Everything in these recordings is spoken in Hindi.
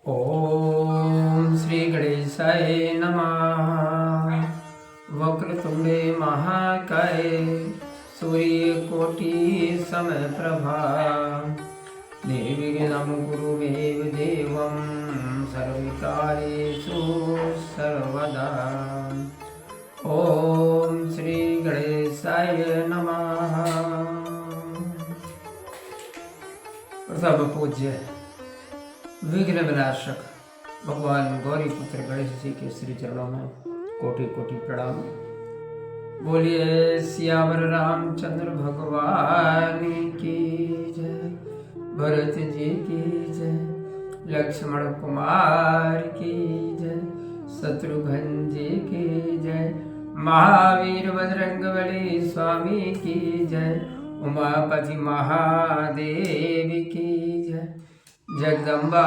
ओम श्री गणेशाय नमः। वक्रतुंडे महाकाय सूर्यकोटि समप्रभा निर्विघ्नं कुरु मे देवं सर्वकार्येषु सर्वदा। ओम श्री गणेशाय नमः। प्रथम पूज्य विघ्न विनाशक भगवान गौरी पुत्र गणेश जी के श्री चरणों में कोटि कोटि प्रणाम। बोलिए सियावर रामचंद्र भगवान की जय, भरत जी की जय, लक्ष्मण कुमार की जय, शत्रुघ्न जी की जय, महावीर बजरंगबली स्वामी की जय, उमापति महादेव की जय, जगदम्बा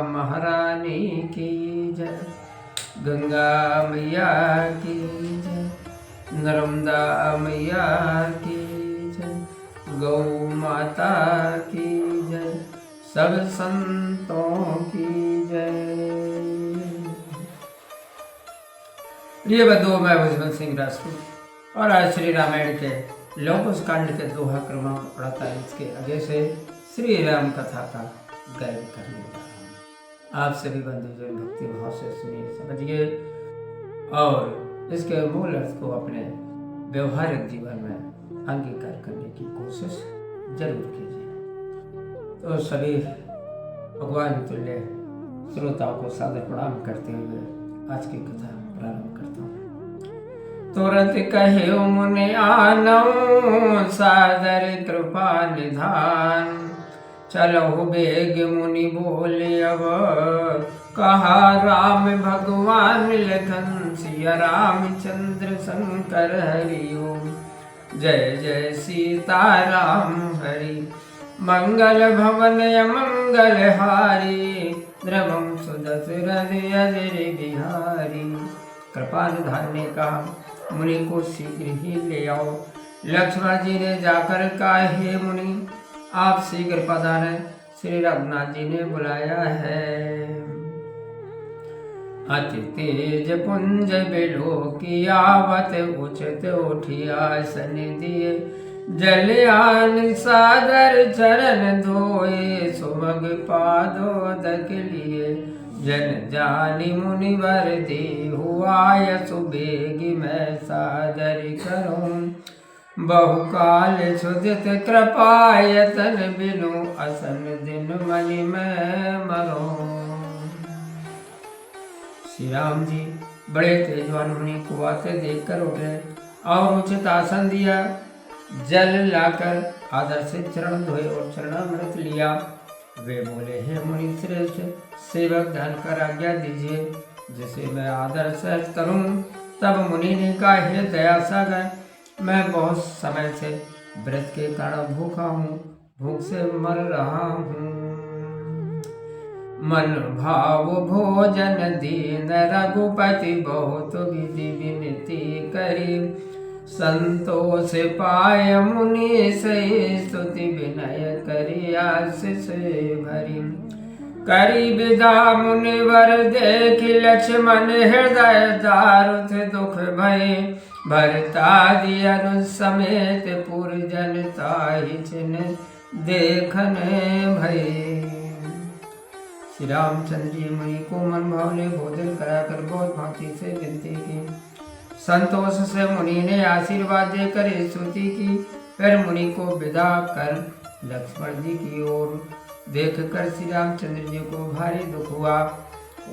महारानी की जय, गंगा मैया की जय, नर्मदा मैया की जय, गौ माता की जय, सब संतों की जय। प्रिय बंधुओं, मैं भुजबल सिंह राजपूत और आज श्री रामायण के लौकुश कांड के दोहा क्रमांक 48 के आगे से श्री राम कथा का गायन करने वाला। आप सभी बंधुजन भक्ति भाव से सुनिए, समझिए और इसके मूल अर्थ को अपने व्यवहारिक जीवन में अंगीकार करने की कोशिश जरूर कीजिए। तो सभी भगवान तुल्य श्रोताओं को सादर प्रणाम करते हुए आज की कथा प्रारंभ करता हूँ। तुरंत कहे मुनि आनऊ सादर कृपा निधान, चलो बेग मुनि बोले अब कहा राम भगवान लखन सिया रामचंद्र शंकर हरिओम। जय जय सीता राम हरि, मंगल भवन मंगल हारी, द्रवम सुदशरथ अजर बिहारी। कृपा निधान ने कहा मुनि को शीघ्र ही ले आओ। लक्ष्मण जी ने जाकर कहा हे मुनि आप शीघ्र पधारें, श्री रघुनाथ जी ने बुलाया है। अति तेज पुंज बिलो की आवत उचित उठिया सन दिए, जलयान सादर चरण धोए सुमग पादोदक लिए। जन जानी मुनिवर देहु आयसु बेग मैं सादर करूं, बहुकाल सुदित कृपायतन बिनु असन दिन मणि में मरो। श्री राम जी बड़े तेजवान मुनि को आते देखकर उठे और उचित आसन दिया, जल लाकर आदर से चरण धोए और चरणामृत लिया। वे बोले हे मुनि श्रेष्ठ, सेवक धन कर आज्ञा दीजिए जिसे मैं आदर से करूं। तब मुनि ने कहा हे दया सागर, मैं बहुत समय से व्रत के कारण भूखा हूँ, भूख से मर रहा हूँ। मन भाव भोजन दीन रघुपति बहुत विधि विनती करी, संतोष पाय मुनि से स्तुति विनय करी आशीष भरी। करी विदा मुनिवर देख लक्ष्मण हृदय दारुथ दुख भय, भरतादि अनु समेत पुरजन ताहि छिन देखन भय। श्री रामचंद्र जी मुनि को मन भाव ने भोजन कराकर बहुत भांति से विनती की। संतोष से मुनि ने आशीर्वाद देकर स्तुति की। फिर मुनि को विदा कर लक्ष्मण जी की ओर देख कर श्री रामचंद्र जी को भारी दुख हुआ।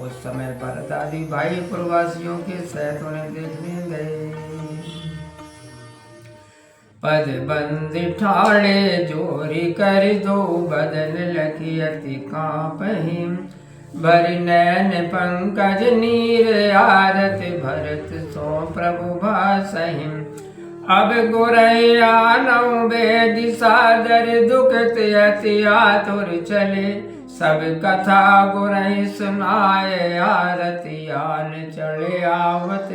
उस समय भरत आदि भाई प्रवासियों के सहित उन्हें देखने गए। पद बंद ठाड़े जोरी कर दो बदन लखी अति कांपहि, भरि नैन पंकज नीर आरत भरत सो प्रभु भासहि। अब गुरैया नौ बेद सादर दुखत अति आतुर चले, सब कथा गुरई सुनाए आरती आन चढ़े आवत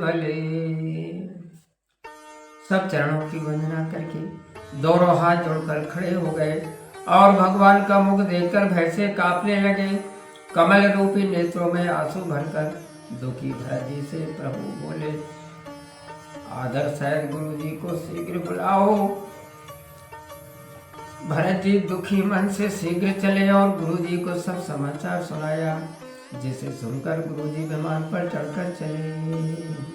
भले। सब चरणों की वंदना करके दोनों हाथ जोड़कर खड़े हो गए और भगवान का मुख देखकर भय से कांपने लगे। कमल रूपी नेत्रों में आंसू भरकर दुखी भरत जी से प्रभु बोले, आदर सहित गुरु जी को शीघ्र बुलाओ। भरत जी दुखी मन से शीघ्र चले और गुरु जी को सब समाचार सुनाया, जिसे सुनकर गुरु जी विमान पर चढ़कर चले।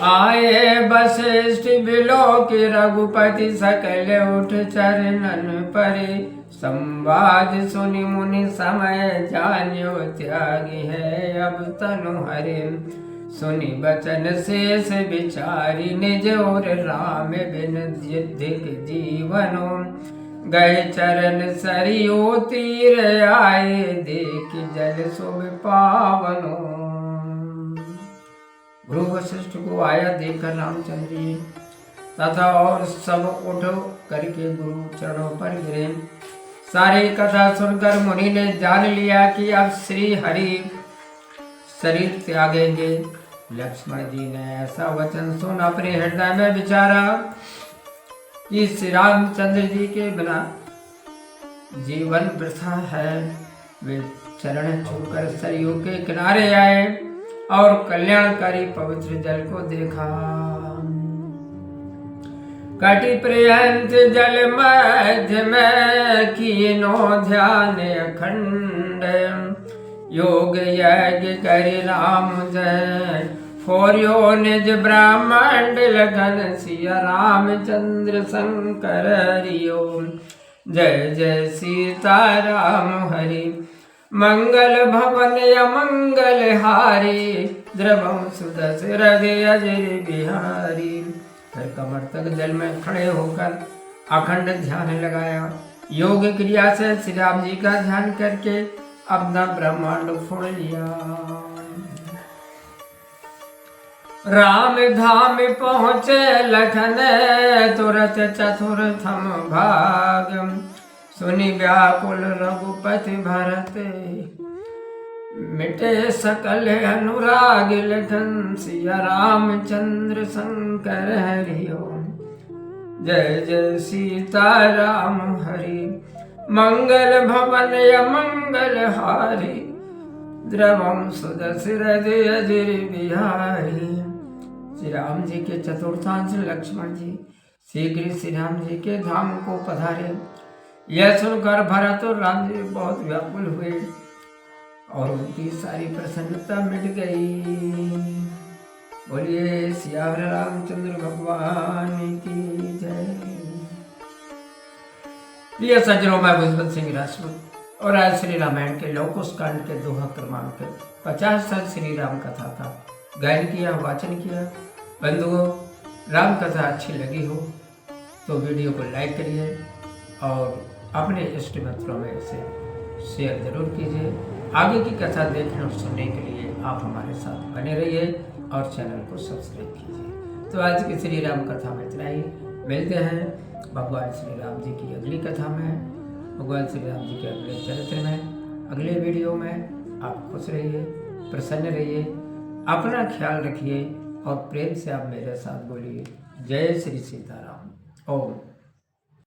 आए वशिष्ठ बिलोक रघुपति सकल उठ चरणन परे, संवाद सुनि मुनि समय जान्यो त्यागी है अब तनु हरे। सुनि बचन शेष विचारी निज और राम बिन धिक जीवनो, गए चरण सरियो तीर आए देख जल सुभ पावनो। गुरु वशिष्ठ को आया देखकर रामचंद्र जी तथा और सब उठ करके गुरु चरणों पर गिरे। सारी कथा सुनकर मुनि ने जान लिया कि अब श्री हरि शरीर त्यागेंगे। लक्ष्मण जी ने ऐसा वचन सुन अपने हृदय में विचारा कि श्री रामचंद्र जी के बिना जीवन वृथा है। वे चरण छूकर सरयू के किनारे आए और कल्याणकारी पवित्र जल को देखा। कटि पर्यंत जल मध्य में कीनो ध्यान अखंड, योग यज्ञ करि राम जय फोर्यो निज ब्रह्मांड लगन सिया रामचंद्र शंकर हरियो। जय जय सीता राम हरि मंगल भवन अमंगल हारी, द्रवम सुदशरथ अजर बिहारी। फिर कमर तक जल में खड़े होकर अखंड ध्यान लगाया। योग क्रिया से श्री राम जी का ध्यान करके अपना ब्रह्मांड फोड़ लिया। राम धाम पहुँचे लखन तुरत चतुर्थम भाग, सुनि व्याकुल रघुपति भरत मिटे सकल अनुराग। लखन सिया रामचंद्र शंकर हरिओ। जय जय सीता राम हरि मंगल भवन अमंगल हारी, द्रवम सुदशरथ अजर बिहारी। श्री राम जी के चतुर्थांश लक्ष्मण जी शीघ्र श्री राम जी के धाम को पधारे। यह सुनकर भरत और राम जी बहुत व्याकुल हुए और उनकी सारी प्रसन्नता मिट गई। बोलिए सियावर रामचंद्र भगवान की जय। प्रिय सज्जनों, मैं भुजबल सिंह राजपूत और आज श्री रामायण के लव कुश कांड के दोहा क्रमांक 50 तक श्री राम कथा का गायन किया, वाचन किया। बंधुओं, राम कथा अच्छी लगी हो तो वीडियो को लाइक करिए और अपने इष्ट मित्रों में इसे शेयर जरूर कीजिए। आगे की कथा देखने और सुनने के लिए आप हमारे साथ बने रहिए और चैनल को सब्सक्राइब कीजिए। तो आज की श्री राम कथा में इतना ही। मिलते हैं भगवान श्री राम जी की अगली कथा में, भगवान श्री राम जी के अगले चरित्र में, अगले वीडियो में। आप खुश रहिए, प्रसन्न रहिए, अपना ख्याल रखिए और प्रेम से आप मेरे साथ बोलिए जय श्री सीताराम। ओम।